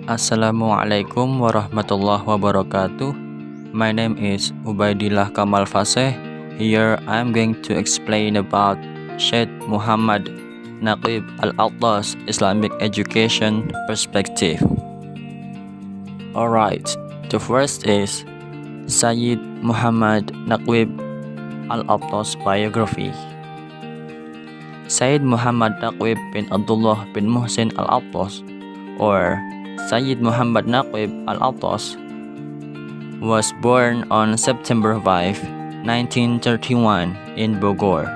Assalamualaikum warahmatullahi wabarakatuh. My name is Ubaidillah Kamal Faseh. Here I am going to explain about Syed Muhammad Naquib al-Attas Islamic education perspective. Alright, the first is Syed Muhammad Naquib al-Attas biography. Syed Muhammad Naquib bin Abdullah bin Muhsin al-Attas, or Syed Muhammad Naquib al-Attas, was born on September 5, 1931 in Bogor,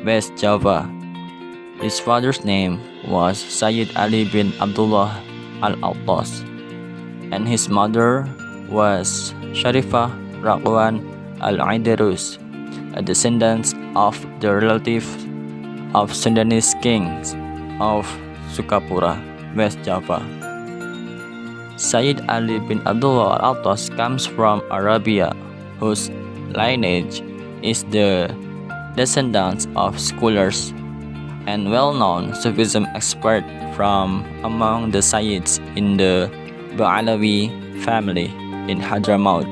West Java. His father's name was Syed Ali bin Abdullah al-Attas, and his mother was Sharifah Raqwan al-Aidarus, a descendant of the relative of Sundanese kings of Sukapura, West Java. Syed Ali bin Abdullah al-Attas comes from Arabia, whose lineage is the descendants of scholars and well-known Sufism expert from among the Sayyids in the Ba'alawi family in Hadramaut,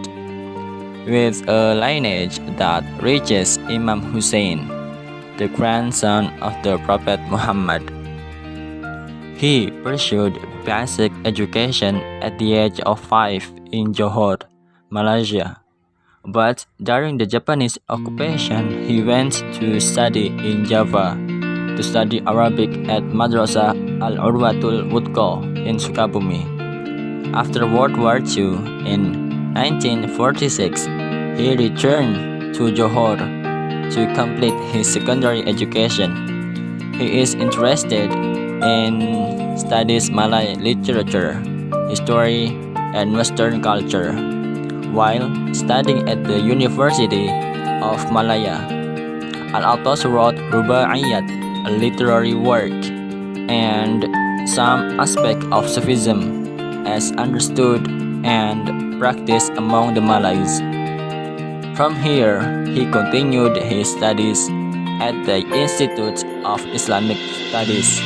with a lineage that reaches Imam Hussein, the grandson of the Prophet Muhammad. He pursued basic education at the age of 5 in Johor, Malaysia, but during the Japanese occupation he went to study in Java to study Arabic at Madrasah Al-Urwatul Wuthqa in Sukabumi. After World War II in 1946, he returned to Johor to complete his secondary education. He is interested in studies Malay literature, history, and Western culture. While studying at the University of Malaya, al-Attas wrote Rubaiyat, a literary work, and some aspect of Sufism as understood and practiced among the Malays. From here, he continued his studies at the Institute of Islamic Studies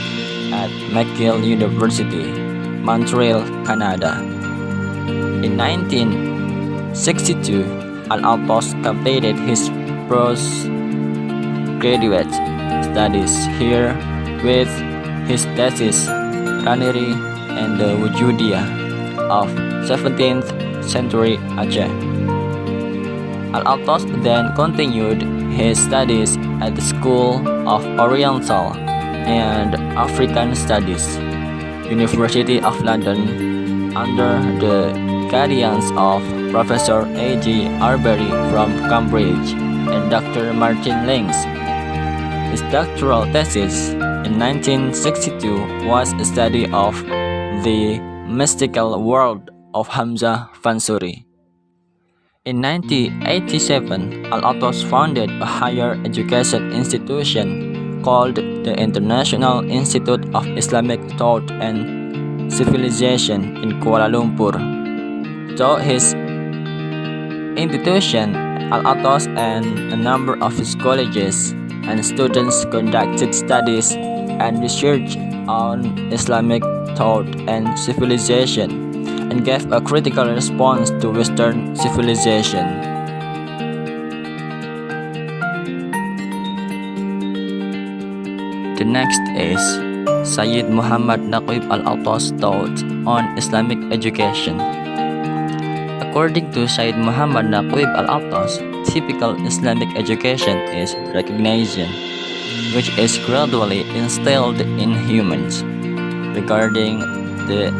at McGill University, Montreal, Canada. In 1962, al-Attas completed his postgraduate studies here with his thesis Raneri and the Wujudiyah of 17th century Aceh. Al-Attas then continued his studies at the School of Oriental and African Studies, University of London, under the guidance of Professor A.G. Arbery from Cambridge and Dr. Martin Links. His doctoral thesis in 1962 was a study of the mystical world of Hamza Fansuri. In 1987, al-Attas founded a higher education institution called the International Institute of Islamic Thought and Civilization in Kuala Lumpur. Through his institution, al-Attas and a number of his colleges and students conducted studies and research on Islamic thought and civilization, and gave a critical response to Western civilization. The next is Syed Muhammad Naquib al-Attas' thoughts on Islamic education. According to Syed Muhammad Naquib al-Attas, typical Islamic education is recognition, which is gradually instilled in humans regarding the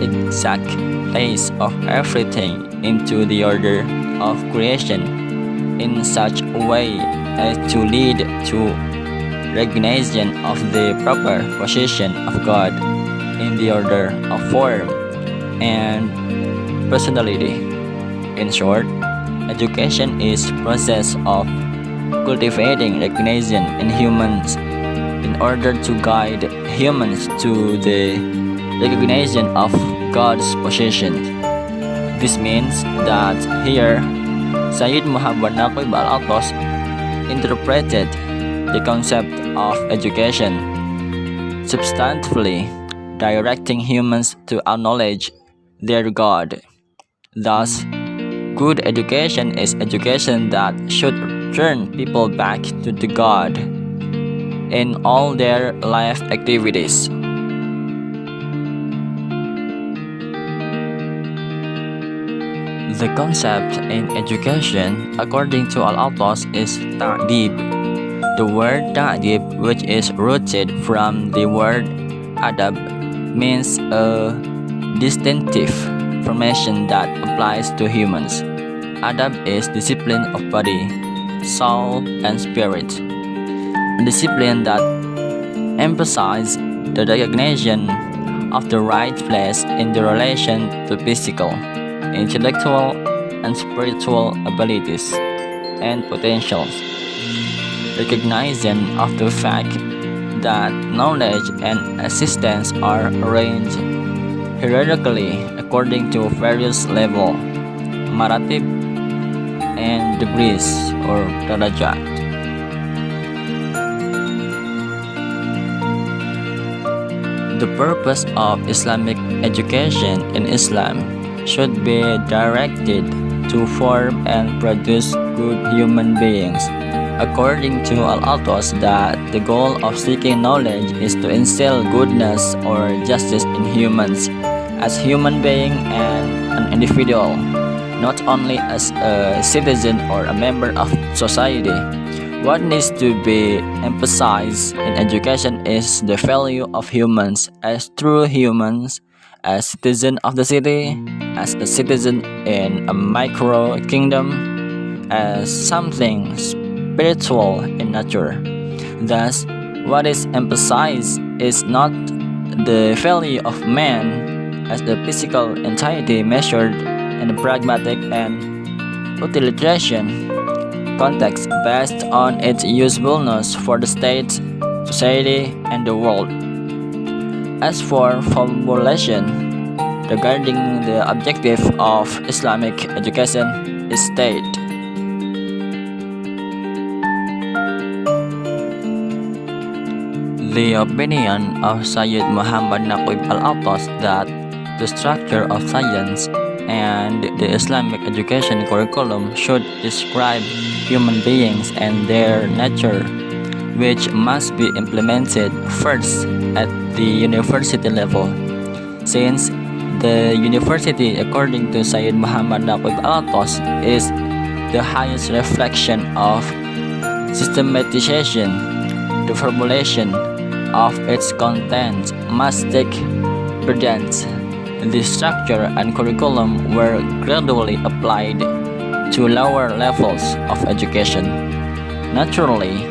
exact place of everything into the order of creation in such a way as to lead to recognition of the proper position of God in the order of form and personality. In short, education is process of cultivating recognition in humans in order to guide humans to the recognition of God's position. This means that here, Syed Muhammad Naquib al-Attas interpreted the concept of education substantively directing humans to acknowledge their God. Thus, good education is education that should turn people back to the God in all their life activities. The concept in education, according to al-Attas, is ta'dib. The word ta'dib, which is rooted from the word adab, means a distinctive formation that applies to humans. Adab is discipline of body, soul, and spirit. A discipline that emphasizes the recognition of the right place in the relation to physical, intellectual, and spiritual abilities and potentials. Recognition of the fact that knowledge and assistance are arranged hierarchically according to various levels, maratib, and degrees or darajat. The purpose of Islamic education in Islam should be directed to form and produce good human beings. According to al-Attas, that the goal of seeking knowledge is to instill goodness or justice in humans as human being and an individual, not only as a citizen or a member of society. What needs to be emphasized in education is the value of humans as true humans, as citizen of the city, as a citizen in a micro kingdom, as something spiritual in nature. Thus, what is emphasized is not the value of man as a physical entity measured in a pragmatic and utilitarian context based on its usefulness for the state, society, and the world. As for formulation regarding the objective of Islamic education is stated. The opinion of Syed Muhammad Naquib al-Attas that the structure of science and the Islamic education curriculum should describe human beings and their nature, which must be implemented first at the university level, since the university, according to Syed Muhammad Naquib al-Attas, is the highest reflection of systematization. The formulation of its content must take precedence. The structure and curriculum were gradually applied to lower levels of education. Naturally,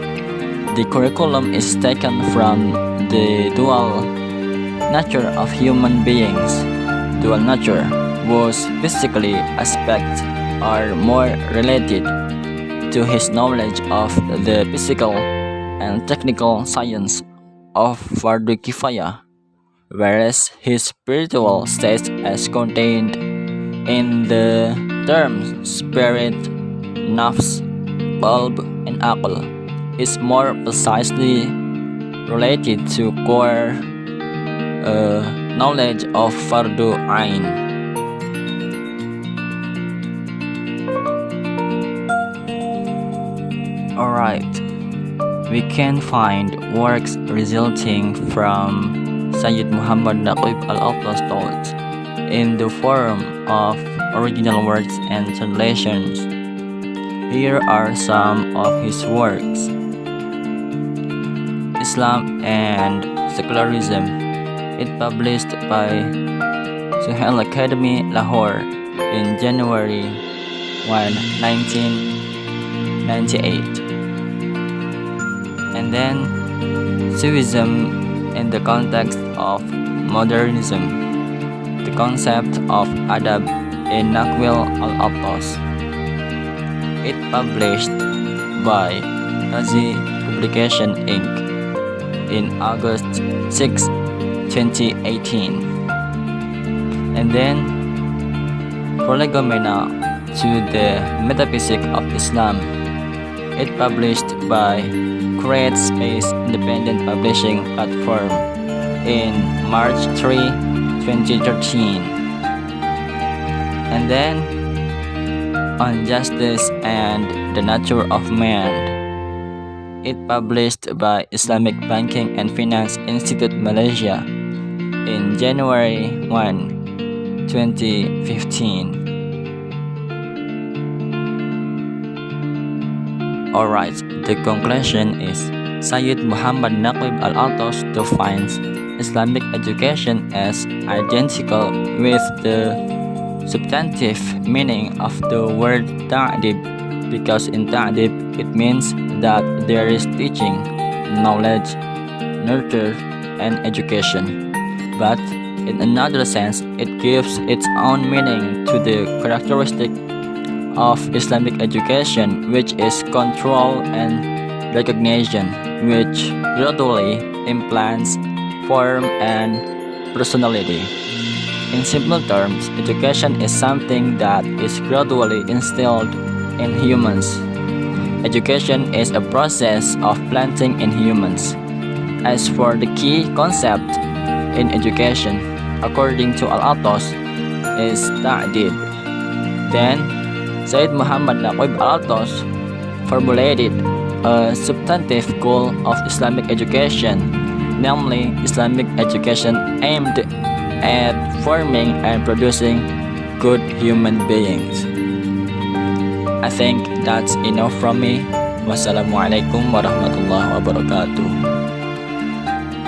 the curriculum is taken from the dual nature of human beings, dual nature, whose physically aspects are more related to his knowledge of the physical and technical science of Fardu Kifaya, whereas his spiritual state as contained in the terms spirit, nafs, qalb, and aql is more precisely related to core knowledge of Fardu Ain. Alright, we can find works resulting from Syed Muhammad Naquib al-Attas thoughts in the form of original works and translations. Here are some of his works. Islam and Secularism. It published by Suhail Academy, Lahore in January 1, 1998. And then Sufism in the context of modernism, the concept of adab in Naquib al-Attas. It published by Nazi Publication Inc. in August 6, 2018. And then Prolegomena to the Metaphysics of Islam. It published by Create Space Independent Publishing Platform in March 3, 2013. And then on Justice and the Nature of Man, it published by Islamic Banking and Finance Institute Malaysia in January 1, 2015. Alright, the conclusion is Syed Muhammad Naquib al-Attas defines Islamic education as identical with the substantive meaning of the word ta'dib, because in ta'dib it means that there is teaching, knowledge, nurture, and education. But in another sense, it gives its own meaning to the characteristic of Islamic education, which is control and recognition, which gradually implants form and personality. In simple terms, education is something that is gradually instilled in humans. Education is a process of planting in humans. As for the key concept in education, according to al-Attas, is ta'dib. Then, Syed Muhammad Naquib al-Attas formulated a substantive goal of Islamic education, namely Islamic education aimed at forming and producing good human beings. I think that's enough from me. Wassalamualaikum warahmatullahi wabarakatuh.